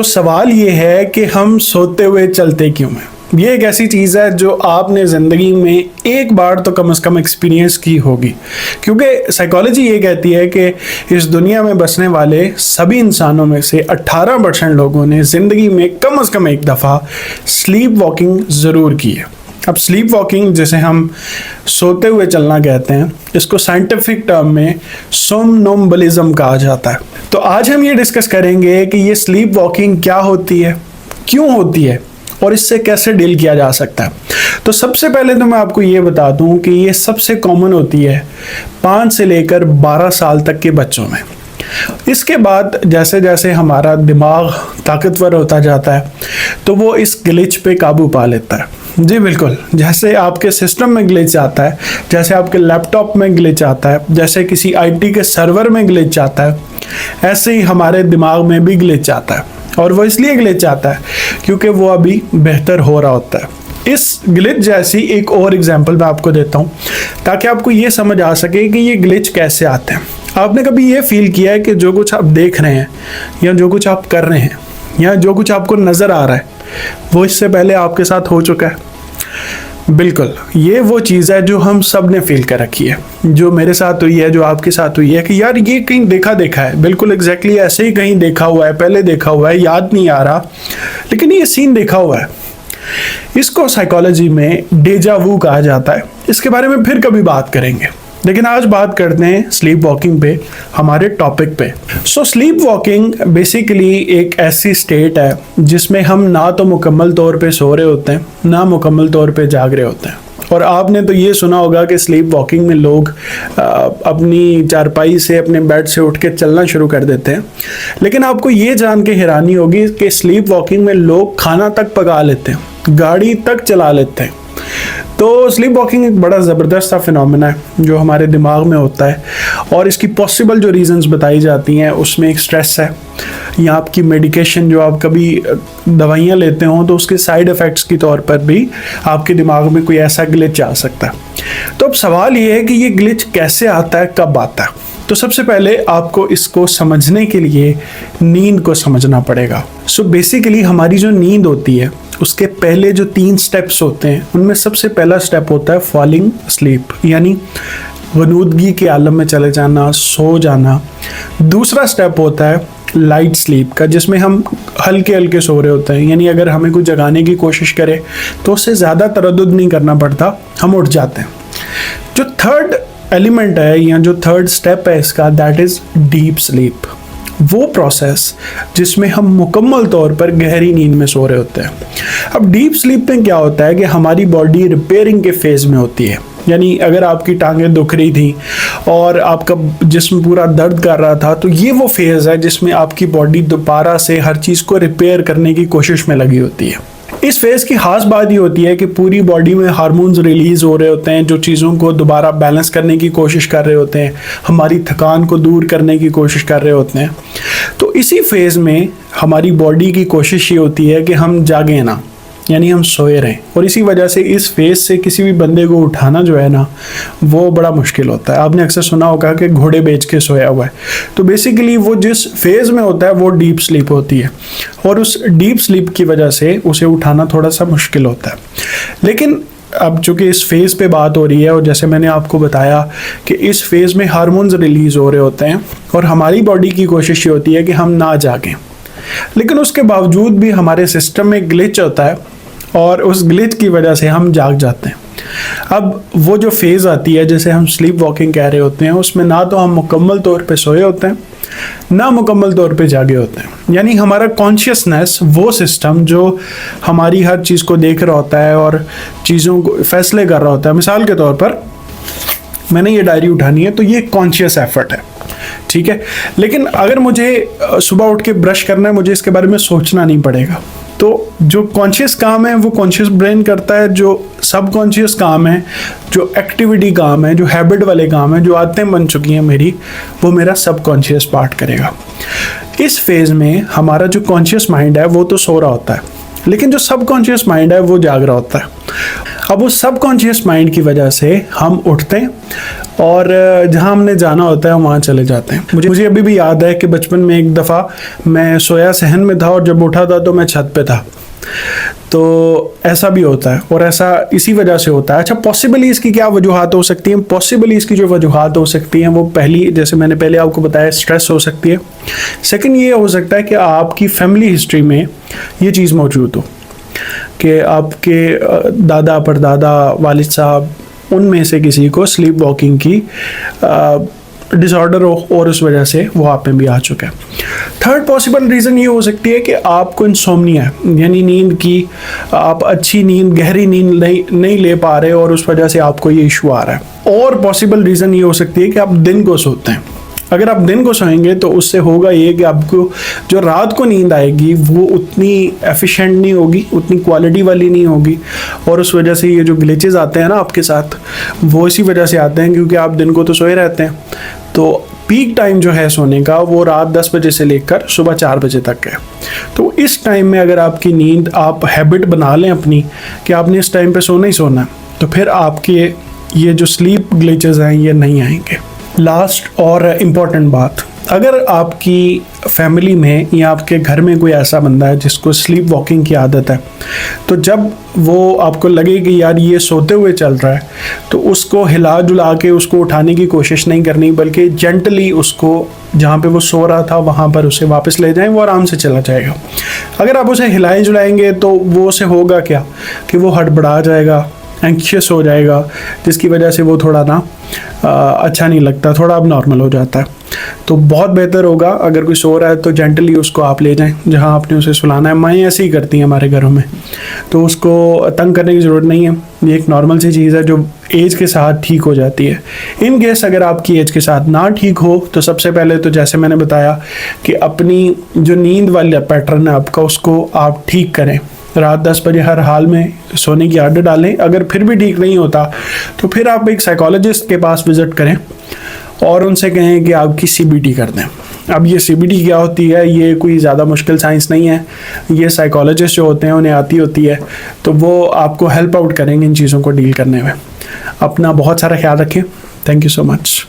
सवाल ये है कि हम सोते हुए चलते क्यों हैं। ये एक ऐसी चीज़ है जो आपने ज़िंदगी में एक बार तो कम से कम एक्सपीरियंस की होगी, क्योंकि साइकोलॉजी ये कहती है कि इस दुनिया में बसने वाले सभी इंसानों में से 18% लोगों ने ज़िंदगी में कम से कम एक दफ़ा स्लीप वॉकिंग ज़रूर की है। अब स्लीप वॉकिंग, जिसे हम सोते हुए चलना कहते हैं, इसको साइंटिफिक टर्म में सोमनोम्बलिज्म कहा जाता है। तो आज हम ये डिस्कस करेंगे कि ये स्लीप वॉकिंग क्या होती है, क्यों होती है और इससे कैसे डील किया जा सकता है। तो सबसे पहले तो मैं आपको ये बता दूं कि ये सबसे कॉमन होती है 5 से लेकर 12 साल तक के बच्चों में। इसके बाद जैसे जैसे हमारा दिमाग ताकतवर होता जाता है तो वो इस ग्लिच पे काबू पा लेता है। जी बिल्कुल, जैसे आपके सिस्टम में ग्लिच आता है, जैसे आपके लैपटॉप में ग्लिच आता है, जैसे किसी आईटी के सर्वर में ग्लिच आता है, ऐसे ही हमारे दिमाग में भी ग्लिच आता है। और वो इसलिए ग्लिच आता है क्योंकि वो अभी बेहतर हो रहा होता है। इस ग्लिच जैसी एक और एग्जांपल मैं आपको देता हूँ ताकि आपको ये समझ आ सके कि ये ग्लिच कैसे आते हैं। आपने कभी ये फील किया है कि जो कुछ आप देख रहे हैं या जो कुछ आप कर रहे हैं या जो कुछ आपको नज़र आ रहा है वो इससे पहले आपके साथ हो चुका है? बिल्कुल, ये वो चीज़ है जो हम सब ने फील कर रखी है, जो मेरे साथ हुई है, जो आपके साथ हुई है कि यार ये कहीं देखा है। बिल्कुल एग्जैक्टली ऐसे ही कहीं देखा हुआ है, पहले देखा हुआ है, याद नहीं आ रहा, लेकिन ये सीन देखा हुआ है। इसको साइकोलॉजी में डेजा वू कहा जाता है। इसके बारे में फिर कभी बात करेंगे, लेकिन आज बात करते हैं स्लीप वॉकिंग पे, हमारे टॉपिक पे। स्लीप वॉकिंग बेसिकली एक ऐसी स्टेट है जिसमें हम ना तो मुकम्मल तौर पे सो रहे होते हैं, ना मुकम्मल तौर पे जाग रहे होते हैं। और आपने तो ये सुना होगा कि स्लीप वॉकिंग में लोग अपनी चारपाई से, अपने बेड से उठ के चलना शुरू कर देते हैं। लेकिन आपको ये जान के हैरानी होगी कि स्लीप वॉकिंग में लोग खाना तक पका लेते हैं, गाड़ी तक चला लेते हैं। तो स्लीप वॉकिंग एक बड़ा ज़बरदस्त सा फिनोमेना है जो हमारे दिमाग में होता है, और इसकी पॉसिबल जो रीजंस बताई जाती हैं उसमें एक स्ट्रेस है, या आपकी मेडिकेशन जो आप कभी दवाइयाँ लेते हो तो उसके साइड इफ़ेक्ट्स के तौर पर भी आपके दिमाग में कोई ऐसा ग्लिच आ सकता है। तो अब सवाल ये है कि ये ग्लिच कैसे आता है, कब आता है। तो सबसे पहले आपको इसको समझने के लिए नींद को समझना पड़ेगा। बेसिकली हमारी जो नींद होती है उसके पहले जो 3 स्टेप्स होते हैं उनमें सबसे पहला स्टेप होता है फॉलिंग स्लीप, यानी गनूदगी के आलम में चले जाना, सो जाना। दूसरा स्टेप होता है लाइट स्लीप का, जिसमें हम हल्के हल्के सो रहे होते हैं, यानी अगर हमें कुछ जगाने की कोशिश करे तो उससे ज़्यादा तरद्दुद नहीं करना पड़ता, हम उठ जाते हैं। जो थर्ड एलिमेंट है या जो थर्ड स्टेप है इसका, दैट इज़ डीप स्लीप, वो प्रोसेस जिसमें हम मुकम्मल तौर पर गहरी नींद में सो रहे होते हैं। अब डीप स्लीप में क्या होता है कि हमारी बॉडी रिपेयरिंग के फेज़ में होती है, यानी अगर आपकी टांगें दुख रही थी और आपका जिस्म पूरा दर्द कर रहा था तो ये वो फेज़ है जिसमें आपकी बॉडी दोबारा से हर चीज़ को रिपेयर करने की कोशिश में लगी होती है। इस फेज़ की खास बात ये होती है कि पूरी बॉडी में हार्मोन्स रिलीज हो रहे होते हैं जो चीज़ों को दोबारा बैलेंस करने की कोशिश कर रहे होते हैं, हमारी थकान को दूर करने की कोशिश कर रहे होते हैं। तो इसी फेज़ में हमारी बॉडी की कोशिश ये होती है कि हम जागें ना, यानी हम सोए रहें। और इसी वजह से इस फेज़ से किसी भी बंदे को उठाना जो है ना वो बड़ा मुश्किल होता है। आपने अक्सर सुना होगा कि घोड़े बेच के सोया हुआ है। तो बेसिकली वो जिस फेज़ में होता है वो डीप स्लीप होती है, और उस डीप स्लीप की वजह से उसे उठाना थोड़ा सा मुश्किल होता है। लेकिन अब चूँकि इस फेज़ पे बात हो रही है, और जैसे मैंने आपको बताया कि इस फेज़ में हार्मोन्स रिलीज़ हो रहे होते हैं और हमारी बॉडी की कोशिश ये होती है कि हम ना जागें, लेकिन उसके बावजूद भी हमारे सिस्टम में ग्लिच होता है और उस ग्लिच की वजह से हम जाग जाते हैं। अब वो जो फेज़ आती है जिसे हम स्लीप वॉकिंग कह रहे होते हैं, उसमें ना तो हम मुकम्मल तौर पे सोए होते हैं, ना मुकम्मल तौर पे जागे होते हैं। यानी हमारा कॉन्शियसनेस, वो सिस्टम जो हमारी हर चीज़ को देख रहा होता है और चीज़ों को फैसले कर रहा होता है। मिसाल के तौर पर मैंने ये डायरी उठानी है तो ये कॉन्शियस एफर्ट है, ठीक है। लेकिन अगर मुझे सुबह उठ के ब्रश करना है, मुझे इसके बारे में सोचना नहीं पड़ेगा। तो जो कॉन्शियस काम है वो कॉन्शियस ब्रेन करता है, जो सब कॉन्शियस काम है, जो एक्टिविटी काम है, जो हैबिट वाले काम है, जो आदतें बन चुकी हैं मेरी, वो मेरा सब कॉन्शियस पार्ट करेगा। इस फेज़ में हमारा जो कॉन्शियस माइंड है वो तो सो रहा होता है, लेकिन जो सब कॉन्शियस माइंड है वो जाग रहा होता है। अब उस सब कॉन्शियस माइंड की वजह से हम उठते हैं और जहाँ हमने जाना होता है वहाँ चले जाते हैं। मुझे अभी भी याद है कि बचपन में एक दफ़ा मैं सोया सहन में था और जब उठा था तो मैं छत पे था। तो ऐसा भी होता है और ऐसा इसी वजह से होता है। अच्छा, पॉसिबली इसकी क्या वजूहात हो सकती हैं? पॉसिबली इसकी जो वजूहात हो सकती हैं वो पहली, जैसे मैंने पहले आपको बताया, स्ट्रेस हो सकती है। सेकंड ये हो सकता है कि आपकी फैमिली हिस्ट्री में ये चीज़ मौजूद हो कि आपके दादा परदादा वालिद साहब उनमें से किसी को स्लीप वॉकिंग की डिसऑर्डर हो और उस वजह से वो आप में भी आ चुका है। थर्ड पॉसिबल रीज़न ये हो सकती है कि आपको इंसोम्निया है, यानी नींद की आप अच्छी नींद, गहरी नींद नहीं ले पा रहे और उस वजह से आपको ये इशू आ रहा है। और पॉसिबल रीज़न ये हो सकती है कि आप दिन को सोते हैं। अगर आप दिन को सोएंगे तो उससे होगा ये कि आपको जो रात को नींद आएगी वो उतनी एफिशिएंट नहीं होगी, उतनी क्वालिटी वाली नहीं होगी और उस वजह से ये जो ग्लिचेस आते हैं ना आपके साथ, वो इसी वजह से आते हैं क्योंकि आप दिन को तो सोए रहते हैं। तो पीक टाइम जो है सोने का वो रात 10 बजे से लेकर सुबह 4 बजे तक है। तो इस टाइम में अगर आपकी नींद, आप हैबिट बना लें अपनी कि आपने इस टाइम पे सोना ही सोना है, तो फिर आपके ये जो स्लीप ग्लिचेस हैं ये नहीं आएंगे। लास्ट और इम्पॉर्टेंट बात, अगर आपकी फैमिली में या आपके घर में कोई ऐसा बंदा है जिसको स्लीप वॉकिंग की आदत है, तो जब वो आपको लगे कि यार ये सोते हुए चल रहा है, तो उसको हिला जुला के उसको उठाने की कोशिश नहीं करनी, बल्कि जेंटली उसको जहाँ पे वो सो रहा था वहाँ पर उसे वापस ले जाएं, वो आराम से चला जाएगा। अगर आप उसे हिलाए जुलाएंगे तो वो उसे होगा क्या कि वो हड़बड़ा जाएगा, एंक्शियस हो जाएगा, जिसकी वजह से वो थोड़ा ना अच्छा नहीं लगता, थोड़ा अब नॉर्मल हो जाता है। तो बहुत बेहतर होगा अगर कोई सो रहा है तो जेंटली उसको आप ले जाएं जहां आपने उसे सुलाना है। माएँ ऐसे ही करती हैं हमारे घरों में, तो उसको तंग करने की ज़रूरत नहीं है। ये एक नॉर्मल सी चीज़ है जो एज के साथ ठीक हो जाती है। इन केस अगर आपकी एज के साथ ना ठीक हो तो सबसे पहले तो जैसे मैंने बताया कि अपनी जो नींद वाला पैटर्न है आपका, उसको आप ठीक करें। रात 10 बजे हर हाल में सोने की आदत डालें। अगर फिर भी ठीक नहीं होता तो फिर आप एक साइकोलॉजिस्ट के पास विज़िट करें और उनसे कहें कि आपकी CBT कर दें। अब ये CBT क्या होती है, ये कोई ज़्यादा मुश्किल साइंस नहीं है। ये साइकोलॉजिस्ट जो होते हैं उन्हें आती होती है, तो वो आपको हेल्प आउट करेंगे इन चीज़ों को डील करने में। अपना बहुत सारा ख्याल रखें। Thank you so much.